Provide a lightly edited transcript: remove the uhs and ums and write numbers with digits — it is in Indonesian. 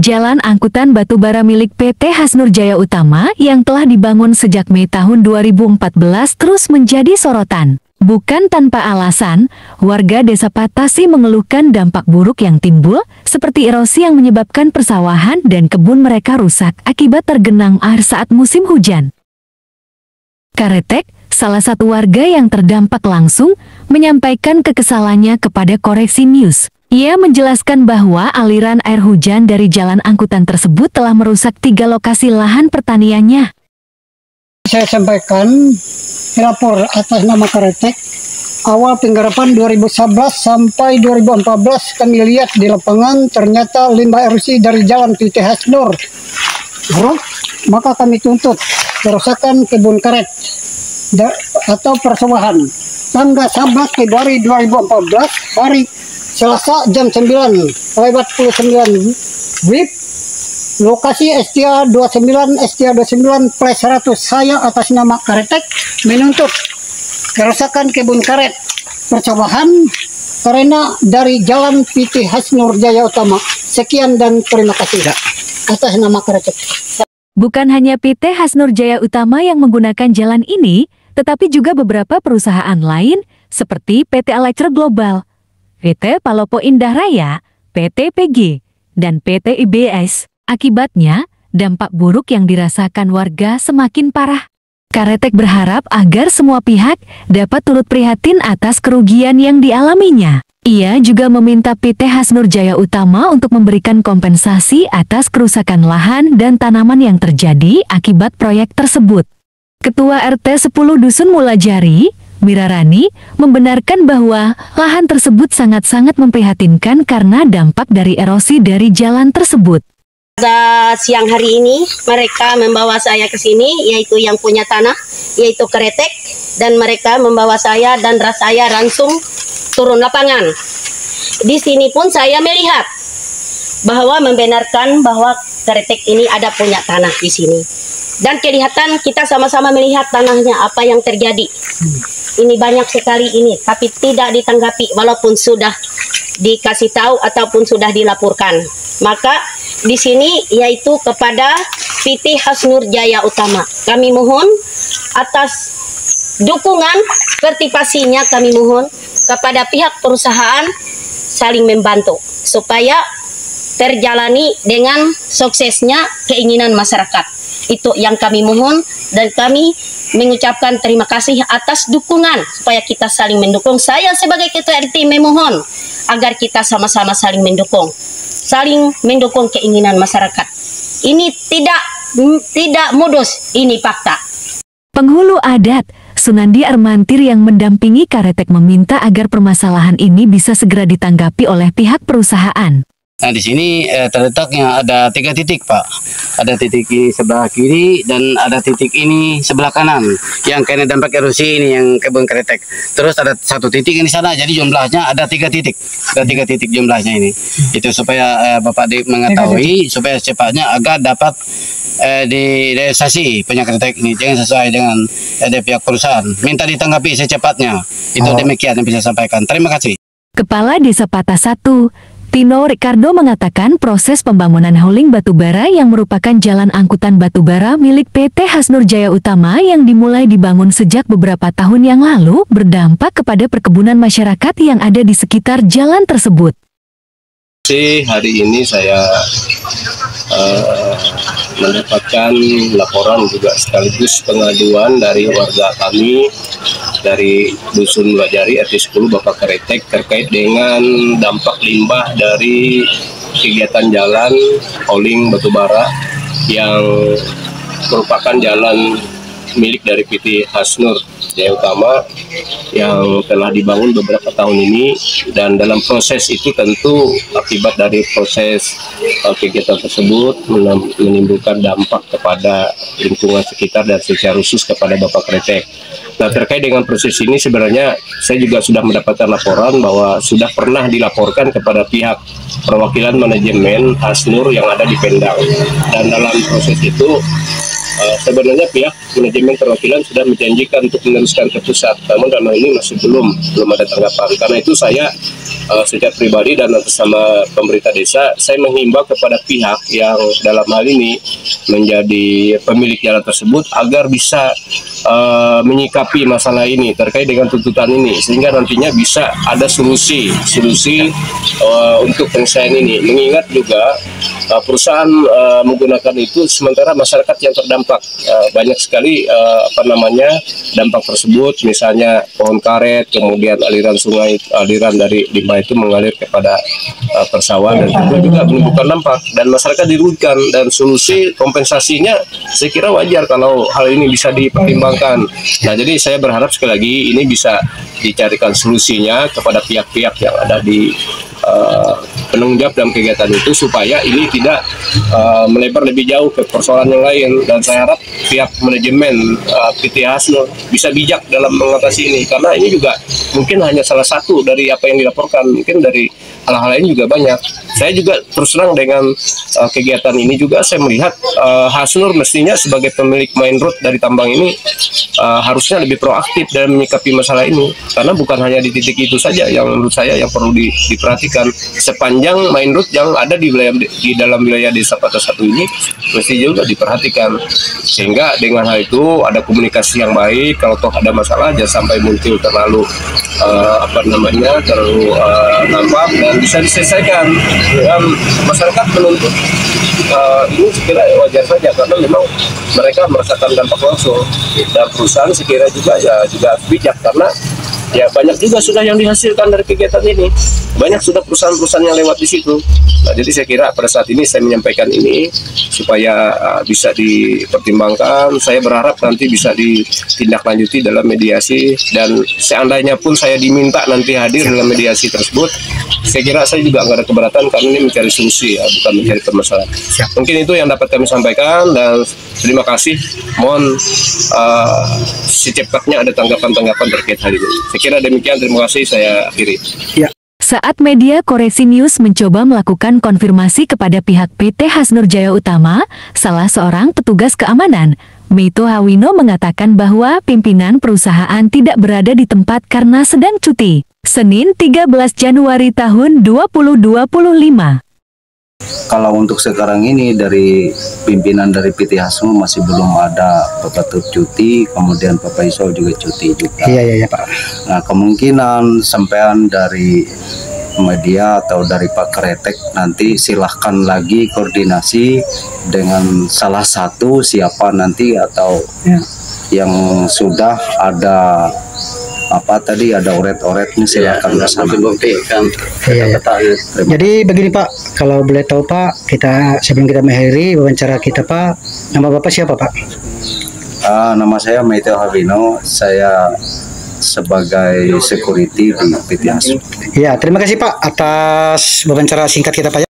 Jalan angkutan batubara milik PT Hasnur Jaya Utama yang telah dibangun sejak Mei tahun 2014 terus menjadi sorotan. Bukan tanpa alasan, warga Desa Patasi mengeluhkan dampak buruk yang timbul, seperti erosi yang menyebabkan persawahan dan kebun mereka rusak akibat tergenang air saat musim hujan. Karetek, salah satu warga yang terdampak langsung, menyampaikan kekesalannya kepada Koreksi News. Ia menjelaskan bahwa aliran air hujan dari jalan angkutan tersebut telah merusak 3 lokasi lahan pertaniannya. Saya sampaikan lapor atas nama Karetek. Awal penggarapan 2011 sampai 2014 kami lihat di lapangan ternyata limbah erosi dari jalan PT Hasnur. Maka kami tuntut kerusakan kebun karet atau persawahan. Tanggal 11 Februari 2014 hari Selasa jam 9:29 WIB lokasi STA 29 plus 100 saya atas nama Karetek menuntut kerusakan kebun karet persawahan karena dari jalan PT Hasnur Jaya Utama. Sekian dan terima kasih atas nama Karetek. Bukan hanya PT Hasnur Jaya Utama yang menggunakan jalan ini, tetapi juga beberapa perusahaan lain seperti PT Electra Global, PT Palopo Indah Raya, PT PG, dan PT IBS. Akibatnya, dampak buruk yang dirasakan warga semakin parah. Karetek berharap agar semua pihak dapat turut prihatin atas kerugian yang dialaminya. Ia juga meminta PT Hasnur Jaya Utama untuk memberikan kompensasi atas kerusakan lahan dan tanaman yang terjadi akibat proyek tersebut. Ketua RT 10 Dusun Mulajari, Mirarani, membenarkan bahwa lahan tersebut sangat-sangat memprihatinkan karena dampak dari erosi dari jalan tersebut. Pada siang hari ini mereka membawa saya ke sini, yaitu yang punya tanah, yaitu Karetek, dan mereka membawa saya dan saya langsung turun lapangan. Di sini pun saya melihat bahwa membenarkan bahwa Karetek ini ada punya tanah di sini. Dan kelihatan kita sama-sama melihat tanahnya apa yang terjadi. Ini banyak sekali ini, tapi tidak ditanggapi walaupun sudah dikasih tahu ataupun sudah dilaporkan. Maka di sini yaitu kepada PT Hasnur Jaya Utama. Kami mohon atas dukungan partisipasinya, kami mohon kepada pihak perusahaan saling membantu supaya terjalani dengan suksesnya keinginan masyarakat. Itu yang kami mohon dan kami mengucapkan terima kasih atas dukungan supaya kita saling mendukung. Saya sebagai ketua RT memohon agar kita sama-sama saling mendukung keinginan masyarakat. Ini tidak modus, ini fakta. Penghulu adat Sunandi Armantir yang mendampingi Karetek meminta agar permasalahan ini bisa segera ditanggapi oleh pihak perusahaan. Nah, di sini terletaknya ada 3 titik, Pak. Ada titik di sebelah kiri dan ada titik ini sebelah kanan yang kena dampak erosi ini yang kebun Karetek. Terus ada 1 titik di sana, jadi jumlahnya ada 3 titik. Ada 3 titik jumlahnya ini. Itu supaya Bapak mengetahui supaya secepatnya agar dapat direalisasi punya Karetek ini. Jangan sesuai dengan dari pihak perusahaan. Minta ditanggapi secepatnya. Itu demikian yang bisa saya sampaikan. Terima kasih. Kepala Desa Patah 1, Tino Ricardo mengatakan proses pembangunan hauling batubara yang merupakan jalan angkutan batubara milik PT Hasnur Jaya Utama yang dimulai dibangun sejak beberapa tahun yang lalu berdampak kepada perkebunan masyarakat yang ada di sekitar jalan tersebut. Hari ini saya mendapatkan laporan juga sekaligus pengaduan dari warga kami dari Dusun Mulajari RT 10 Bapak Karetek terkait dengan dampak limbah dari kegiatan jalan hauling batubara yang merupakan jalan milik dari PT Hasnur Jaya Utama yang telah dibangun beberapa tahun ini, dan dalam proses itu tentu akibat dari proses kegiatan tersebut menimbulkan dampak kepada lingkungan sekitar dan secara khusus kepada Bapak Karetek. Nah, terkait dengan proses ini sebenarnya saya juga sudah mendapatkan laporan bahwa sudah pernah dilaporkan kepada pihak perwakilan manajemen Hasnur yang ada di Pendang, dan dalam proses itu sebenarnya pihak manajemen perwakilan sudah menjanjikan untuk meneruskan ke pusat, namun dalam hal ini masih belum ada tanggapan. Karena itu saya secara pribadi dan bersama pemerintah desa, saya menghimbau kepada pihak yang dalam hal ini menjadi pemilik jalan tersebut agar bisa menyikapi masalah ini terkait dengan tuntutan ini, sehingga nantinya bisa ada solusi untuk penyelesaian ini. Mengingat juga perusahaan menggunakan itu, sementara masyarakat yang terdampak banyak sekali dampak tersebut, misalnya pohon karet, kemudian aliran sungai, aliran dari limbah itu mengalir kepada persawahan, dan itu juga menimbulkan dampak dan masyarakat dirugikan, dan solusi kompensasinya saya kira wajar kalau hal ini bisa dipertimbangkan. Nah, jadi saya berharap sekali lagi ini bisa dicarikan solusinya kepada pihak-pihak yang ada di penanggung jawab dalam kegiatan itu, supaya ini tidak melebar lebih jauh ke persoalan yang lain. Dan saya harap pihak manajemen PT Hasnur bisa bijak dalam mengatasi ini, karena ini juga mungkin hanya salah satu dari apa yang dilaporkan, mungkin dari hal-hal lain juga banyak. Saya juga terus terang dengan kegiatan ini juga saya melihat Hasnur mestinya sebagai pemilik main road dari tambang ini harusnya lebih proaktif dalam menyikapi masalah ini, karena bukan hanya di titik itu saja yang menurut saya yang perlu diperhatikan. Sepanjang main road yang ada di dalam wilayah desa Patas 1 ini mesti juga diperhatikan, sehingga dengan hal itu ada komunikasi yang baik. Kalau toh ada masalah jangan sampai muncul terlalu nampak, dan bisa diselesaikan. Masyarakat menuntut ini sekiranya wajar saja, karena memang mereka merasakan dampak langsung, dan perusahaan sekiranya juga harus bijak, karena ya banyak juga sudah yang dihasilkan dari kegiatan ini, banyak sudah perusahaan-perusahaan yang lewat di situ. Nah, jadi saya kira pada saat ini saya menyampaikan ini supaya bisa dipertimbangkan. Saya berharap nanti bisa ditindaklanjuti dalam mediasi, dan seandainya pun saya diminta nanti hadir dalam mediasi tersebut, saya kira saya juga nggak ada keberatan, karena ini mencari solusi ya, bukan mencari permasalahan. Mungkin itu yang dapat kami sampaikan, dan terima kasih. Mohon secepatnya ada tanggapan-tanggapan terkait hal ini. Saya kira demikian, terima kasih, saya akhiri. Saat media Koreksi News mencoba melakukan konfirmasi kepada pihak PT Hasnur Jaya Utama, salah seorang petugas keamanan, Meito Hawino, mengatakan bahwa pimpinan perusahaan tidak berada di tempat karena sedang cuti. Senin 13 Januari tahun 2025. Kalau untuk sekarang ini dari pimpinan dari PT Hasnur masih belum ada. Pak Ketut cuti, kemudian Pak Faisal juga cuti juga. Iya Pak. Nah, kemungkinan sampean dari media atau dari Pak Kretek nanti silahkan lagi koordinasi dengan salah satu siapa nanti, atau yang sudah ada ada oret-oretnya, silakan ke sana. Iya. Jadi begini Pak, kalau boleh tahu Pak, sebelum kita mengakhiri wawancara kita Pak, nama Bapak siapa Pak? Nama saya Meito Hawino, saya sebagai security di PT Hasnur. Ya, terima kasih Pak atas wawancara singkat kita Pak.